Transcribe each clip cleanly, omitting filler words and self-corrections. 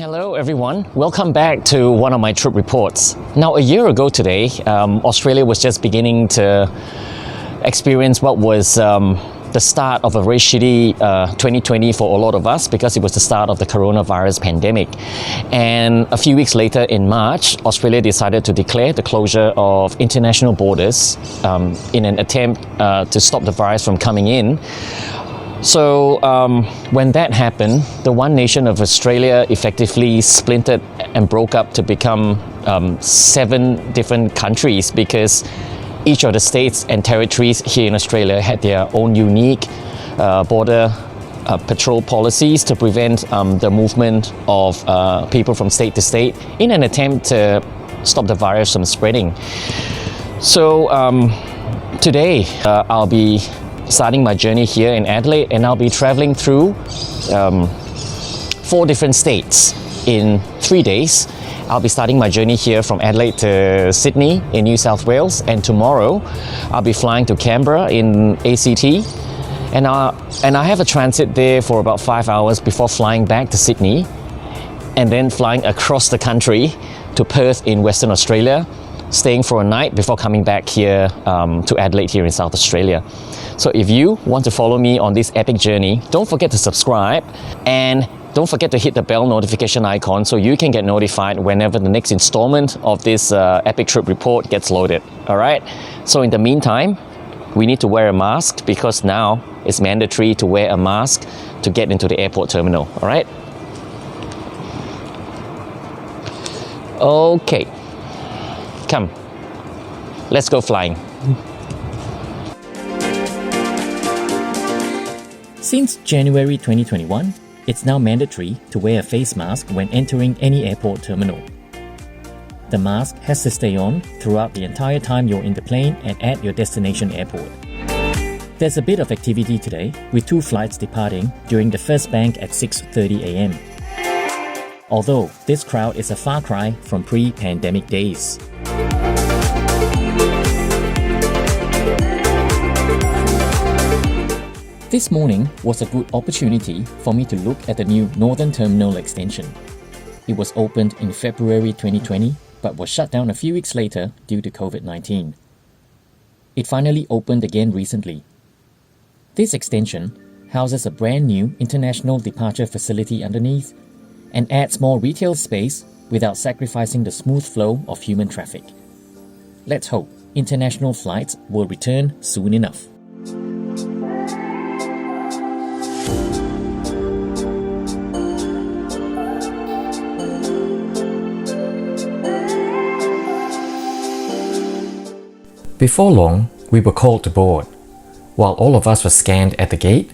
Hello everyone, welcome back to one of my trip reports. Now a year ago today, Australia was just beginning to experience what was the start of a very shitty 2020 for a lot of us because it was the start of the coronavirus pandemic. And a few weeks later in March, Australia decided to declare the closure of international borders in an attempt to stop the virus from coming in. So when that happened, the one nation of Australia effectively splintered and broke up to become 7 different countries because each of the states and territories here in Australia had their own unique border patrol policies to prevent the movement of people from state to state in an attempt to stop the virus from spreading. So today I'll be starting my journey here in Adelaide, and I'll be traveling through 4 different states in 3 days. I'll be starting my journey here from Adelaide to Sydney in New South Wales, and tomorrow I'll be flying to Canberra in ACT, and I have a transit there for about 5 hours before flying back to Sydney and then flying across the country to Perth in Western Australia, staying for a night before coming back here to Adelaide here in South Australia. So if you want to follow me on this epic journey, don't forget to subscribe and don't forget to hit the bell notification icon so you can get notified whenever the next installment of this epic trip report gets loaded. Alright? So in the meantime, we need to wear a mask because now it's mandatory to wear a mask to get into the airport terminal. Alright? Okay. Come. Let's go flying. Since January 2021, it's now mandatory to wear a face mask when entering any airport terminal. The mask has to stay on throughout the entire time you're in the plane and at your destination airport. There's a bit of activity today with 2 flights departing during the first bank at 6:30 a.m. Although this crowd is a far cry from pre-pandemic days. This morning was a good opportunity for me to look at the new Northern Terminal extension. It was opened in February 2020 but was shut down a few weeks later due to COVID-19. It finally opened again recently. This extension houses a brand new international departure facility underneath and adds more retail space without sacrificing the smooth flow of human traffic. Let's hope international flights will return soon enough. Before long, we were called to board. While all of us were scanned at the gate,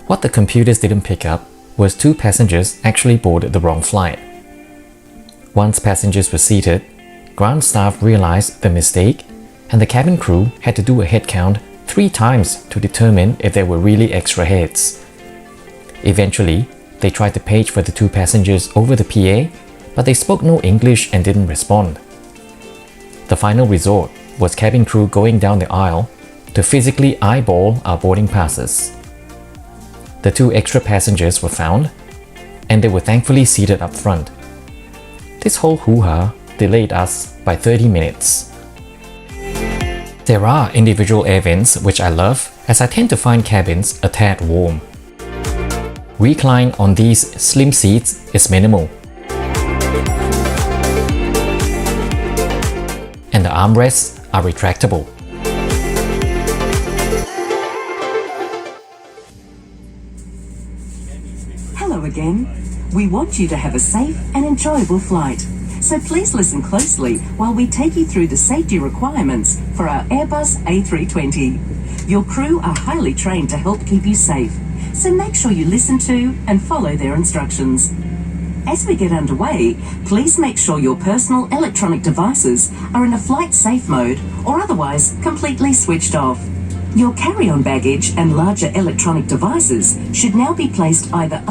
what the computers didn't pick up was 2 passengers actually boarded the wrong flight. Once passengers were seated, ground staff realized the mistake and the cabin crew had to do a head count 3 times to determine if there were really extra heads. Eventually, they tried to page for the 2 passengers over the PA, but they spoke no English and didn't respond. The final resort was cabin crew going down the aisle to physically eyeball our boarding passes. The 2 extra passengers were found, and they were thankfully seated up front. This whole hoo-ha delayed us by 30 minutes. There are individual air vents which I love, as I tend to find cabins a tad warm. Recline on these slim seats is minimal, and the armrests are retractable. Hello again. We want you to have a safe and enjoyable flight. So please listen closely while we take you through the safety requirements for our Airbus A320. Your crew are highly trained to help keep you safe, so make sure you listen to and follow their instructions. As we get underway, please make sure your personal electronic devices are in a flight safe mode or otherwise completely switched off. Your carry-on baggage and larger electronic devices should now be placed either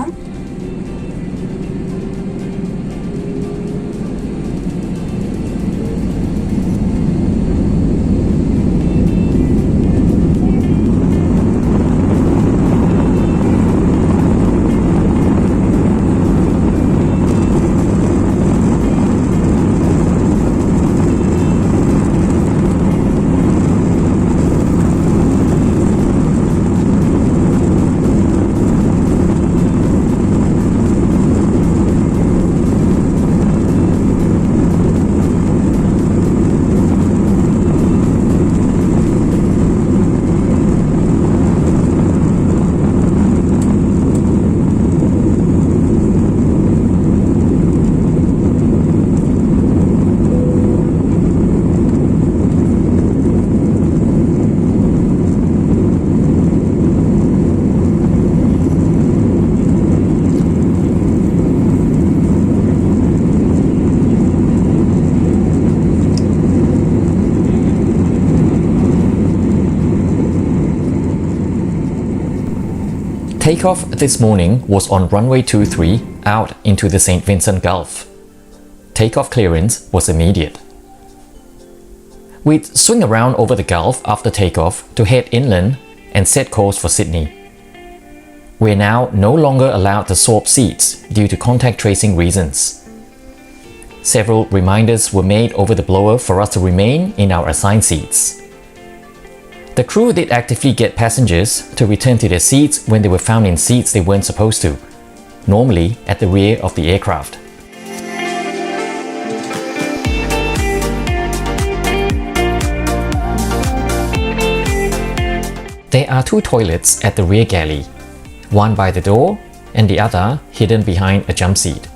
Takeoff this morning was on runway 23 out into the St. Vincent Gulf. Takeoff clearance was immediate. We'd swing around over the Gulf after takeoff to head inland and set course for Sydney. We're now no longer allowed to swap seats due to contact tracing reasons. Several reminders were made over the blower for us to remain in our assigned seats. The crew did actively get passengers to return to their seats when they were found in seats they weren't supposed to, normally at the rear of the aircraft. There are two toilets at the rear galley, one by the door and the other hidden behind a jump seat.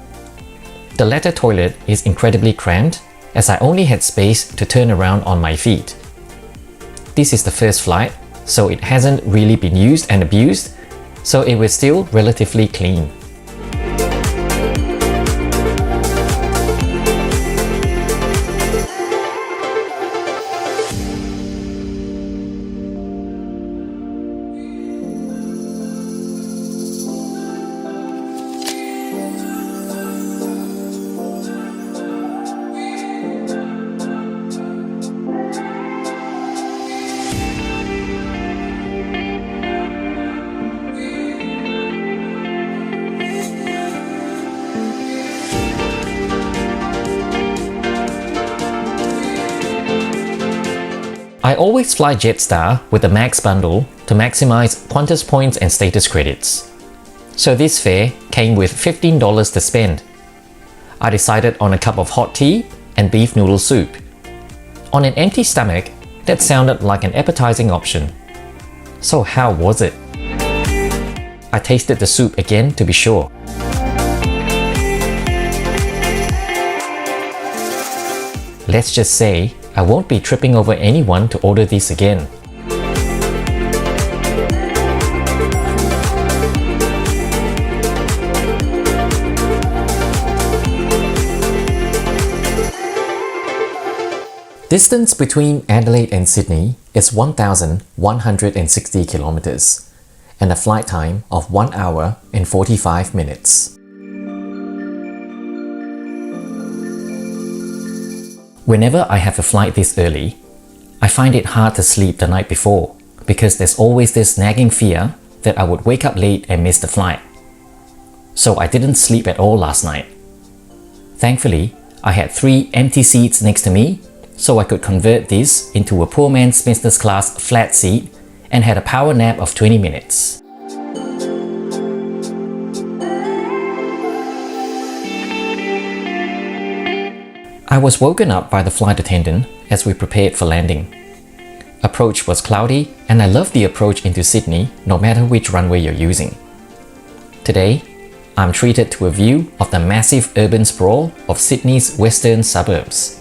The latter toilet is incredibly cramped as I only had space to turn around on my feet. This is the first flight, so it hasn't really been used and abused, so it was still relatively clean. I always fly Jetstar with the Max bundle to maximize Qantas points and status credits. So this fare came with $15 to spend. I decided on a cup of hot tea and beef noodle soup. On an empty stomach, that sounded like an appetizing option. So how was it? I tasted the soup again to be sure. Let's just say I won't be tripping over anyone to order this again. Distance between Adelaide and Sydney is 1,160 kilometers and a flight time of 1 hour and 45 minutes. Whenever I have a flight this early, I find it hard to sleep the night before because there's always this nagging fear that I would wake up late and miss the flight. So I didn't sleep at all last night. Thankfully, I had 3 empty seats next to me, so I could convert this into a poor man's business class flat seat and had a power nap of 20 minutes. I was woken up by the flight attendant as we prepared for landing. Approach was cloudy and I love the approach into Sydney no matter which runway you're using. Today, I'm treated to a view of the massive urban sprawl of Sydney's western suburbs.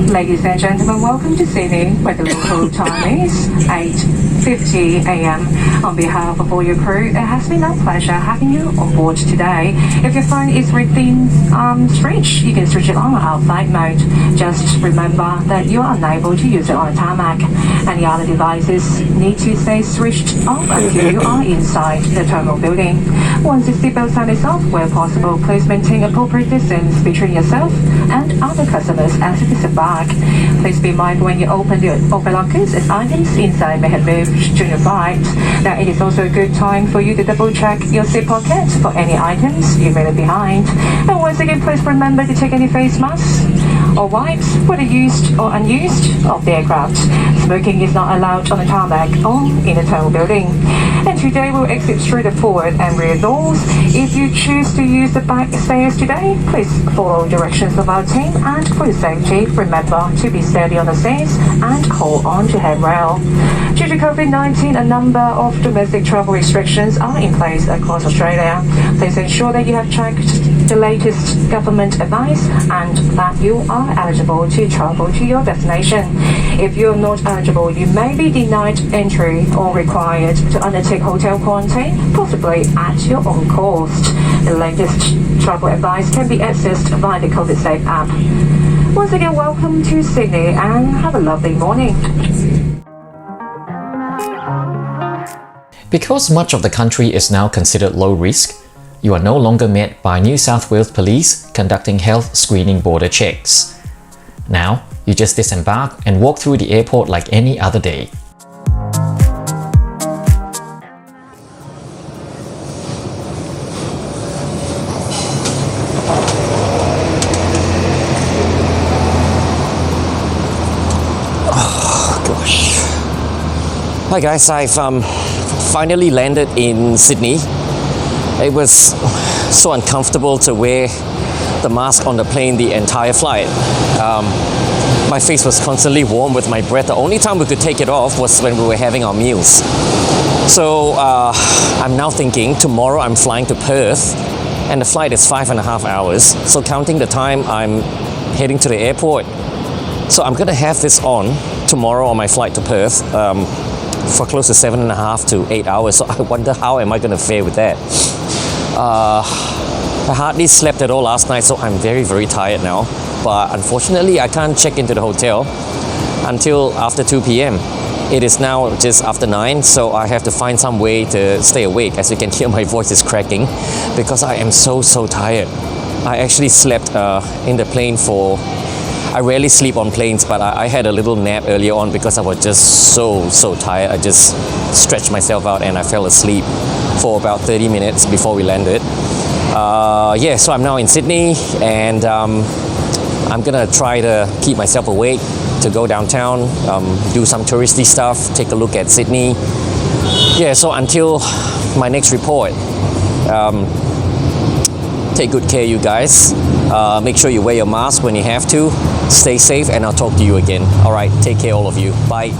Ladies and gentlemen, welcome to Sydney, where the local time is 8:50 a.m. On behalf of all your crew, it has been our pleasure having you on board today. If your phone is within reach, you can switch it on our flight mode. Just remember that you are unable to use it on a tarmac. Any other devices need to stay switched off until you are inside the terminal building. Once the seatbelt sign is off, where possible, please maintain appropriate distance between yourself and other customers as you disembark. Please be mindful when you open the overlockers as items inside may have moved during the flight. Now, it is also a good time for you to double check your seat pocket for any items you may leave behind. And once again, please remember to take any face masks or wipes, whether used or unused, of the aircraft. Smoking is not allowed on the tarmac or in the tow building. And today we'll exit through the forward and rear doors. If you choose to use the back stairs today, please follow directions of our team, and for your safety, remember to be steady on the stairs and hold on to handrail. Due to COVID-19, a number of domestic travel restrictions are in place across Australia. Please ensure that you have checked the latest government advice and that you are eligible to travel to your destination. If you are not eligible, you may be denied entry or required to undertake hotel quarantine, possibly at your own cost. The latest travel advice can be accessed via the COVID Safe app. Once again, welcome to Sydney and have a lovely morning. Because much of the country is now considered low risk, you are no longer met by New South Wales Police conducting health screening border checks. Now, you just disembark and walk through the airport like any other day. Oh gosh. Hi guys, I've finally landed in Sydney. It was so uncomfortable to wear the mask on the plane the entire flight. My face was constantly warm with my breath. The only time we could take it off was when we were having our meals. So I'm now thinking tomorrow I'm flying to Perth and the flight is 5.5 hours. So counting the time I'm heading to the airport. So I'm gonna have this on tomorrow on my flight to Perth for close to 7.5 to 8 hours. So I wonder how am I gonna fare with that. I hardly slept at all last night, so I'm very, very tired now. But unfortunately, I can't check into the hotel until after 2 p.m. It is now just after 9, so I have to find some way to stay awake. As you can hear, my voice is cracking because I am so tired. I actually slept in the plane for... I rarely sleep on planes, but I had a little nap earlier on because I was just so tired. I just stretched myself out and I fell asleep for about 30 minutes before we landed. Yeah, so I'm now in Sydney and I'm gonna try to keep myself awake to go downtown, do some touristy stuff, take a look at Sydney. Yeah, so until my next report, take good care, you guys. Make sure you wear your mask when you have to. Stay safe and I'll talk to you again. All right, take care all of you. Bye.